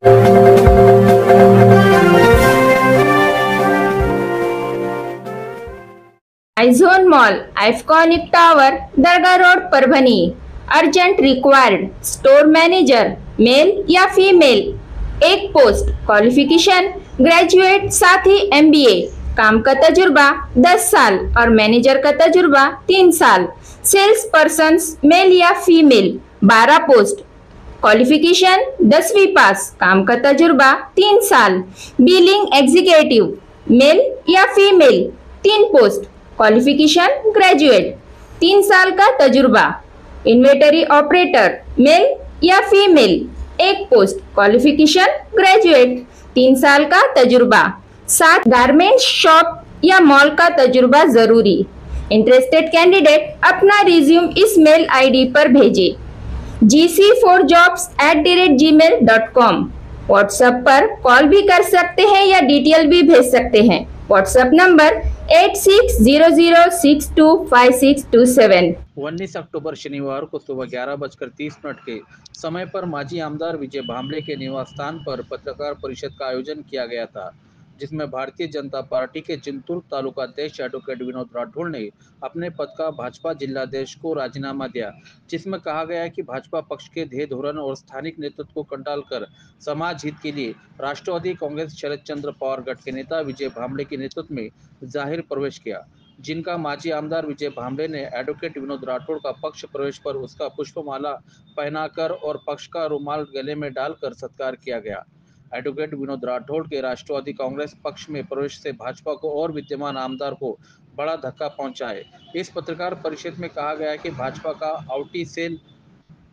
आयझोन mall, iconic tower, दरगाह road, Parbhani. Urgent required store manager, male या female, एक post. Qualification graduate, साथ ही MBA। काम का तजुर्बा 10 साल और मैनेजर का तजुर्बा 3 साल। सेल्स पर्सन मेल या फीमेल, 12 पोस्ट। क्वालिफिकेशन 10वीं पास, काम का तजुर्बा 3 साल। बिलिंग एग्जीक्यूटिव, मेल या फीमेल, 3 पोस्ट। क्वालिफिकेशन ग्रेजुएट, 3 साल का तजुर्बा। इन्वेंटरी ऑपरेटर, मेल या फीमेल, एक पोस्ट। क्वालिफिकेशन ग्रेजुएट, 3 साल का तजुर्बा। 7 गारमेंट शॉप या मॉल का तजुर्बा जरूरी। इंटरेस्टेड कैंडिडेट अपना रिज्यूम इस मेल ID पर भेजे, gc4jobs@gmail.com। व्हाट्सएप पर कॉल भी कर सकते हैं या डिटेल भी भेज सकते हैं। WhatsApp number 8600625627। 19 अक्टूबर शनिवार को सुबह 11:30 के समय पर माजी आमदार विजय भांबले के निवास स्थान पर पत्रकार परिषद का आयोजन किया गया था, जिसमें भारतीय जनता पार्टी के जिंतूर तालुका अध्यक्ष एडवोकेट विनोद राठौड़ ने अपने पद का भाजपा जिलाध्यक्ष को राजीनामा दिया, जिसमें कहा गया कि भाजपा पक्ष के ध्येय धोरण और स्थानिक नेतृत्व को कंटाल कर समाज हित के लिए राष्ट्रवादी कांग्रेस शरद चंद्र पवार गठ के नेता विजय भांबले के नेतृत्व में जाहिर प्रवेश किया, जिनका माजी आमदार विजय भांबले ने एडवोकेट विनोद राठौड़ का पक्ष प्रवेश पर उसका पुष्पमाला पहनाकर और पक्ष का रुमाल गले में डालकर सत्कार किया गया। एडवोकेट विनोद राठौड़ के राष्ट्रवादी कांग्रेस पक्ष में प्रवेश से भाजपा को और विद्यमान आमदार को बड़ा धक्का पहुंचा है। इस पत्रकार परिषद में कहा गया कि भाजपा का आउटी सेल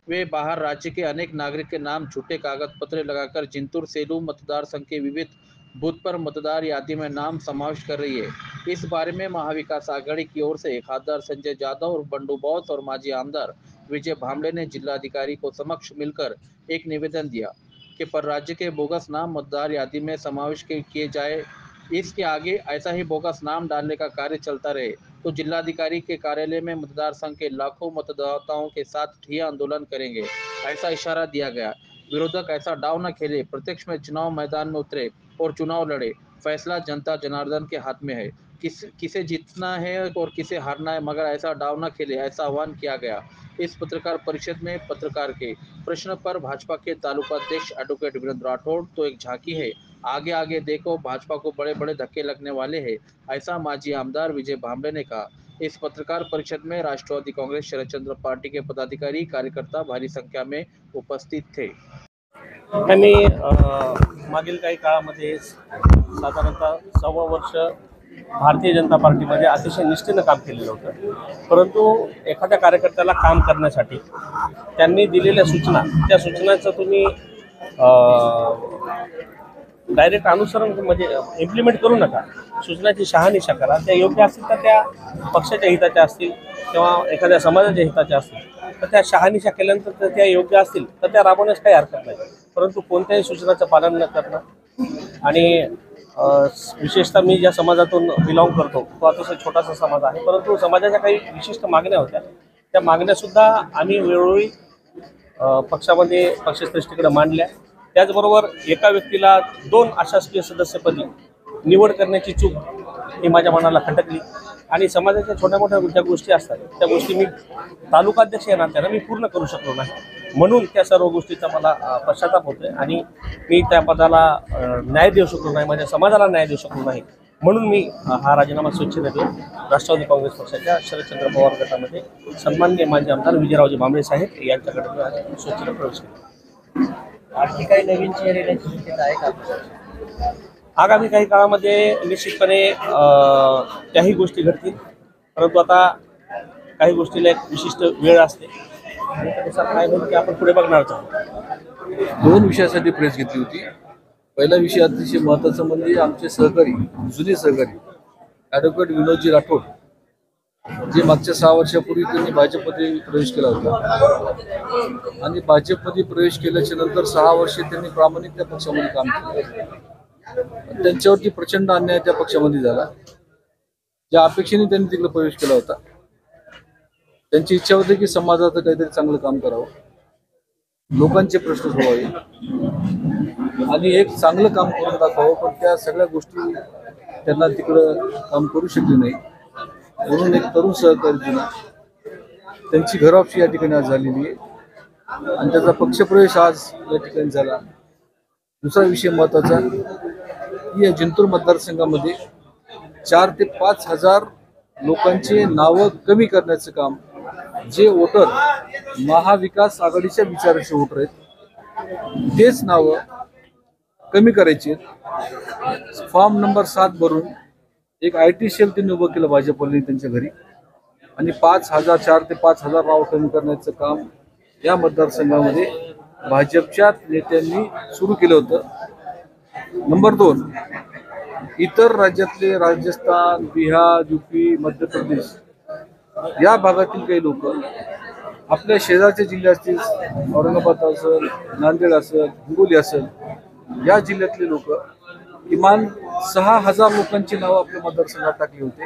वे बाहर राज्य के अनेक नागरिक के नाम झूठे कागज पत्र लगाकर जिंतूर सेलू मतदार संघ के विविध बूथ पर मतदार यादी में नाम समावेश कर रही है। इस बारे में महाविकास आघाड़ी की ओर से खासदार संजय जादव और बंडू बॉस और माजी आमदार विजय भांबले ने जिलाधिकारी को समक्ष मिलकर एक निवेदन दिया कि पर राज्य के बोगस नाम मतदार यादी में समावेश किए जाए, इसके आगे ऐसा ही बोगस नाम डालने का कार्य चलता रहे तो जिलाधिकारी के कार्यालय में मतदार संघ के लाखों मतदाताओं के साथ ठिया आंदोलन करेंगे, ऐसा इशारा दिया गया। विरोधक ऐसा दाव न खेले, प्रत्यक्ष में चुनाव मैदान में उतरे और चुनाव लड़े, फैसला जनता जनार्दन के हाथ में है, किसे जीतना है और किसे हारना है, मगर ऐसा दाव न खेले, ऐसा आह्वान किया गया। इस पत्रकार परिषद में पत्रकार के प्रश्न पर भाजपा के तालुका अध्यक्ष एडवोकेट विनोद राठौड़ तो एक झांकी है, आगे आगे देखो भाजपा को बड़े बड़े धक्के लगने वाले हैं, ऐसा माजी आमदार विजय भांबले ने कहा। इस पत्रकार परिषद में राष्ट्रवादी कांग्रेस शरद चंद्र पार्टी के पदाधिकारी कार्यकर्ता भारी संख्या में उपस्थित थे। त्यांनी मागील काही काळामध्ये साधारणतः 6 वर्ष भारतीय जनता पार्टीमध्ये अतिशय निष्ठेनं काम केलेलं होतं, परंतु एखाद्या कार्यकर्त्याला काम करण्यासाठी त्यांनी दिलेल्या सूचना, त्या सूचनांचं तुम्ही डायरेक्ट अनुसरण म्हणजे इम्प्लिमेंट करू नका, सूचनाची शहानिशा करा, त्या योग्य असतील तर त्या पक्षाच्या हिताच्या असतील किंवा एखाद्या समाजाच्या हिताच्या असतील तर त्या शहानिशा केल्यानंतर तर त्या योग्य असतील तर त्या राबवण्यास काही हरकत नाही, परंतु कोणत्याही सूचनाचं पालन न करणं आणि विशेषतः मी ज्या समाजातून बिलॉंग करतो तो अतिशय छोटासा समाज आहे, परंतु समाजाच्या काही विशिष्ट मागण्या होत्या, त्या मागण्यासुद्धा आम्ही वेळोवेळी पक्षामध्ये पक्षश्रेष्ठीकडे मांडल्या। त्याचबरोबर एका व्यक्तीला 2 अशासकीय सदस्यपदी निवड करण्याची चूक ही माझ्या मनाला खटकली आणि समाजाच्या छोट्या मोठ्या ज्या गोष्टी असतात त्या गोष्टी मी तालुकाध्यक्ष या नात्यानं मी पूर्ण करू शकलो नाही, म्हणून त्या सर्व गोष्टीचा मला पश्चाताप होतोय आणि मी त्या पदाला न्याय देऊ शकलो नाही, माझ्या समाजाला न्याय देऊ शकलो नाही, म्हणून मी हा राजीनामा स्वच्छता देऊन राष्ट्रवादी काँग्रेस पक्षाच्या शरदचंद्र पवार गटामध्ये सन्माननीय माजी आमदार विजयरावजी भांबळे साहेब यांच्याकडे स्वच्छता प्रवेश केला। आणखी काही नवीन चेहरे येण्याची शक्यता आहे का? आगामी काही काळामध्ये निश्चितपणे त्याही गोष्टी घडतील, परंतु आता काही गोष्टीला एक विशिष्ट वेळ असते आणि त्यानुसार काय होईल ते आपण पुढे बघणारच आहोत। 2 विषयासाठी प्रेस घेतली होती। पहिला विषय अतिशय महत्त्वाचा म्हणजे आमचे सहकारी, जुने सहकारी ॲडव्होकेट विनोदजी राठौड़, जे मागच्या 6 वर्षापूर्वी त्यांनी भाजपमध्ये प्रवेश केला होता आणि भाजपमध्ये प्रवेश केल्याच्या नंतर 6 वर्षे त्यांनी प्रामाणिक त्या पक्षामध्ये काम केलं, त्यांच्यावरती प्रचंड अन्याय त्या पक्षामध्ये झाला। ज्या अपेक्षेने त्यांनी तिकडे प्रवेश केला होता, त्यांची इच्छा होती की समाजाचं काहीतरी चांगलं काम करावं, लोकांचे प्रश्न सोडवावे आणि एक चांगलं काम करून दाखवावं, पण त्या सगळ्या गोष्टी त्यांना तिकडं काम करू शकले नाही. म्हणून एक तरुण सहकारी जुना त्यांची घरवापसी या ठिकाणी आज झालेली आहे आणि त्याचा पक्षप्रवेश आज या ठिकाणी झाला. दुसरा विषय महत्त्वाचा की या जिंतूर मतदारसंघामध्ये 4 ते 5 हजार लोकांचे नावं कमी करण्याचं काम, जे वोटर महाविकास आघाडीच्या विचाराचे वोटर आहेत तेच नावं कमी करायची आहेत. फॉर्म नंबर 7 भरून एक IT सेल त्यांनी उभं केलं भाजपने त्यांच्या घरी आणि 4 ते 5,000 नावं कमी करण्याचं काम या मतदारसंघामध्ये भाजपच्या नेत्यांनी सुरू केलं होतं. नंबर 2, इतर राज्यातले राजस्थान, बिहार, UP, मध्य प्रदेश या भागातील काही लोक आपल्या शेजारचे जिल्हे असतील, औरंगाबाद असेल, नांदेड असेल, हिंगोली असेल, या जिल्ह्यातले लोक किमान 6,000 लोकांची नावं आपल्या मतदारसंघात टाकली होते.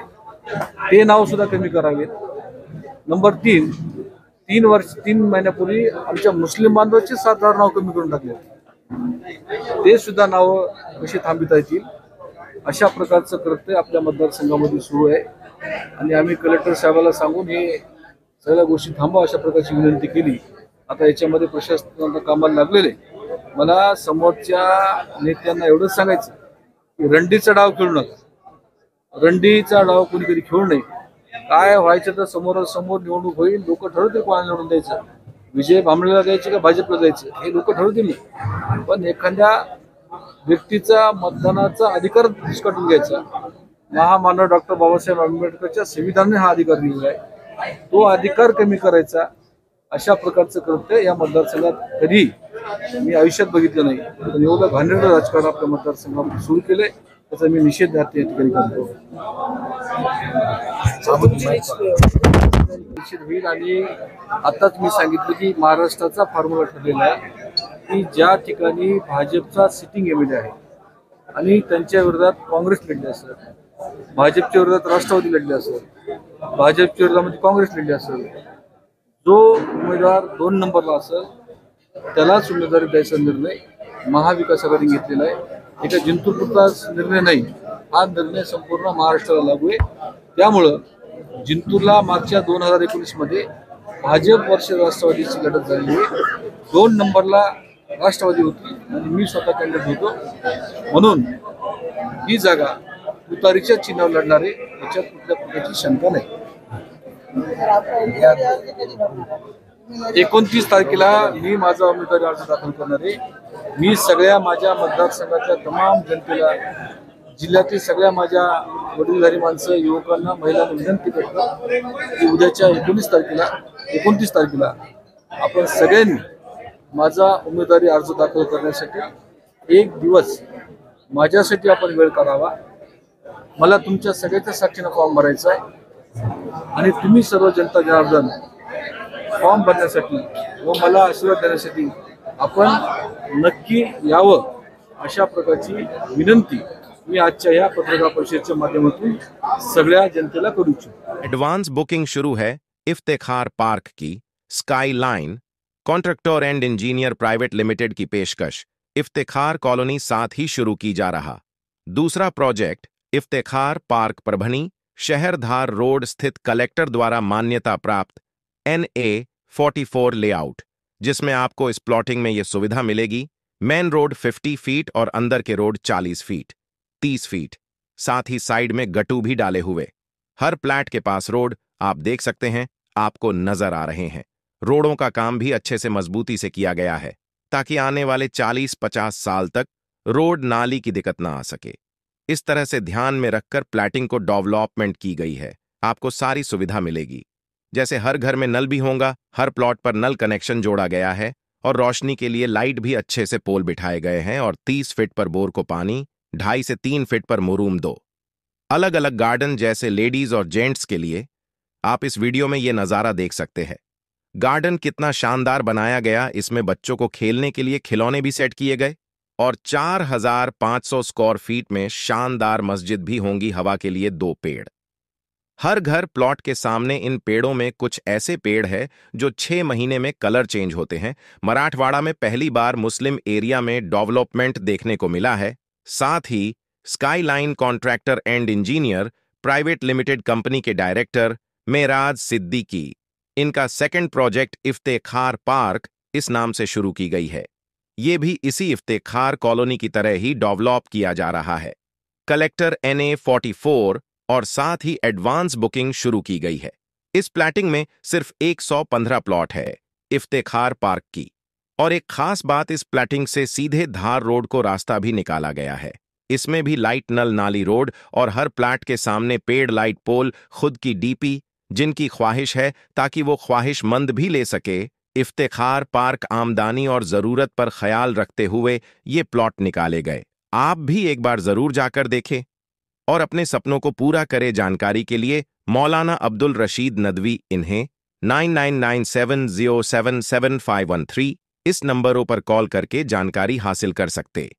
ते नाव सुद्धा कमी करावेत. नंबर 3 महिन्यापूर्वी आमच्या मुस्लिम बांधवांची 7,000 नाव कमी करून टाकले होते. ते सुद्धा नावं कशी थांबिता येतील अशा प्रकारचं कृत्य आपल्या मतदारसंघामध्ये सुरू आहे आणि आम्ही कलेक्टर साहेबाला सांगून हे सगळ्या गोष्टी थांबवा अशा प्रकारची विनंती केली. आता याच्यामध्ये प्रशासनाला कामाला लागलेले. मला समोरच्या नेत्यांना एवढंच सांगायचं की रंडीचा डाव खेळू नका. रंडीचा डाव कोणी कधी खेळू नये. काय व्हायचं तर समोरासमोर निवडणूक होईल, लोक ठरवतील कोणाला निवडून द्यायचं, विजय भांबळेला द्यायचे का भाजपला द्यायचं हे लोक ठरवतील. पण एखाद्या व्यक्तीचा मतदानाचा अधिकार हिसकावून घ्यायचा, महामानव डॉक्टर बाबासाहेब आंबेडकरच्या संविधानाने हा अधिकार दिलेला आहे, तो अधिकार कमी करायचा अशा प्रकारचं कृत्य या मतदारसंघात कधी मी आयुष्यात बघितलं नाही. पण एवढं घाणेरडं राजकारण आपल्या मतदारसंघात सुरू केलंय, त्याचा मी निषेध या ठिकाणी करतो. निश्चित होईल आणि आताच मी सांगितलं की महाराष्ट्राचा फॉर्म्युला ठरलेला आहे की ज्या ठिकाणी भाजपचा सिटिंग MLA आहे आणि त्यांच्या विरोधात काँग्रेस लढली असेल, भाजपच्या विरोधात राष्ट्रवादी लढली असेल, भाजपच्या विरोधामध्ये काँग्रेस लढली असेल, जो उमेदवार 2 नंबरला असेल त्यालाच उमेदवारी द्यायचा निर्णय महाविकास आघाडी घेतलेला आहे. एका जिंतूरपुरताच निर्णय नाही, हा निर्णय संपूर्ण महाराष्ट्राला लागू आहे. त्यामुळं जिंतूरला मागच्या 2019 मध्ये भाजप वर्ष राष्ट्रवादीची लढत झाली आहे. 2 नंबरला राष्ट्रवादी होती आणि मी स्वतः कॅन्डिडेट होतो. म्हणून ही जागा तुतारीच्या चिन्हावर लढणार आहे, याच्यात कुठल्या प्रकारची शंका नाही. 29 तारखेला मी माझा उमेदवारी अर्ज दाखल करणार आहे. मी सगळ्या माझ्या मतदारसंघाच्या तमाम जनतेला, जिल्ह्यातील सगळ्या माझ्या वडीलधारी माणसं, युवकांना, महिलांना विनंती करतो की उद्याच्या 29 तारखेला आपण सगळ्यांनी माझा उमेदवारी अर्ज दाखल करण्यासाठी 1 दिवस माझ्यासाठी आपण वेळ काढावा. मला तुमच्या सगळ्याच्या साक्षीनं फॉर्म भरायचा आहे आणि तुम्ही सर्व जनता जनार्दन फॉर्म भरण्यासाठी व मला आशीर्वाद देण्यासाठी आपण नक्की यावं अशा प्रकारची विनंती मी आजच्या या पत्रकार परिषदेच्या माध्यमातून सगळ्या जनतेला करू इच्छितो. एडवांस बुकिंग शुरू है इफ्तेखार पार्क की sky line contractor and engineer private limited की पेशकश इफ्तेखार कॉलोनी साथ ही शुरू की जा रहा. दूसरा प्रोजेक्ट इफ्तेखार पार्क परभनी शहरधार रोड स्थित कलेक्टर द्वारा मान्यता प्राप्त NA 44 लेआउट, जिसमें आपको इस प्लॉटिंग में ये सुविधा मिलेगी. मेन रोड 50 फीट और अंदर के रोड 40 फीट 30 फीट, साथ ही साइड में गटू भी डाले हुए. हर प्लैट के पास रोड आप देख सकते हैं, आपको नजर आ रहे हैं. रोडों का काम भी अच्छे से मजबूती से किया गया है ताकि आने वाले 40-50 साल तक रोड नाली की दिक्कत ना आ सके. इस तरह से ध्यान में रखकर प्लैटिंग को डेवलपमेंट की गई है. आपको सारी सुविधा मिलेगी, जैसे हर घर में नल भी होगा, हर प्लॉट पर नल कनेक्शन जोड़ा गया है और रोशनी के लिए लाइट भी अच्छे से पोल बिठाए गए हैं और 30 फीट पर बोर को पानी, 2.5 से 3 फीट पर मुरूम 2. अलग अलग गार्डन जैसे लेडीज और जेंट्स के लिए आप इस वीडियो में ये नज़ारा देख सकते हैं. गार्डन कितना शानदार बनाया गया. इसमें बच्चों को खेलने के लिए खिलौने भी सेट किए गए और 4,500 स्क्वायर फीट में शानदार मस्जिद भी होंगी. हवा के लिए 2 पेड़. हर घर प्लॉट के सामने इन पेड़ों में कुछ ऐसे पेड़ है जो 6 महीने में कलर चेंज होते हैं। मराठवाड़ा में पहली बार मुस्लिम एरिया में डेवलपमेंट देखने को मिला है। साथ ही skyline contractor and engineer private limited company के डायरेक्टर मेराज सिद्दीकी, इनका सेकंड प्रोजेक्ट इफ्तेखार पार्क इस नाम से शुरू की गई है। ये भी इसी इफ्तेखार कॉलोनी की तरह ही डेवलप किया जा रहा है। कलेक्टर NA 44 और साथ ही एडवांस बुकिंग शुरू की गई है। इस प्लैटिंग में सिर्फ 115 प्लॉट है इफ्तेखार पार्क की। और एक खास बात, इस प्लैटिंग से सीधे धार रोड को रास्ता भी निकाला गया है। इसमें भी लाइट नल नाली रोड और हर प्लैट के सामने पेड़ लाइट पोल, खुद की DP, जिनकी ख्वाहिश है ताकि वो ख्वाहिशमंद भी ले सके। इफ्तेखार पार्क आमदनी और जरूरत पर ख्याल रखते हुए ये प्लॉट निकाले गए। आप भी एक बार जरूर जाकर देखें और अपने सपनों को पूरा करें। जानकारी के लिए मौलाना अब्दुल रशीद नदवी, इन्हें 9997077513 इस नंबरों पर कॉल करके जानकारी हासिल कर सकते।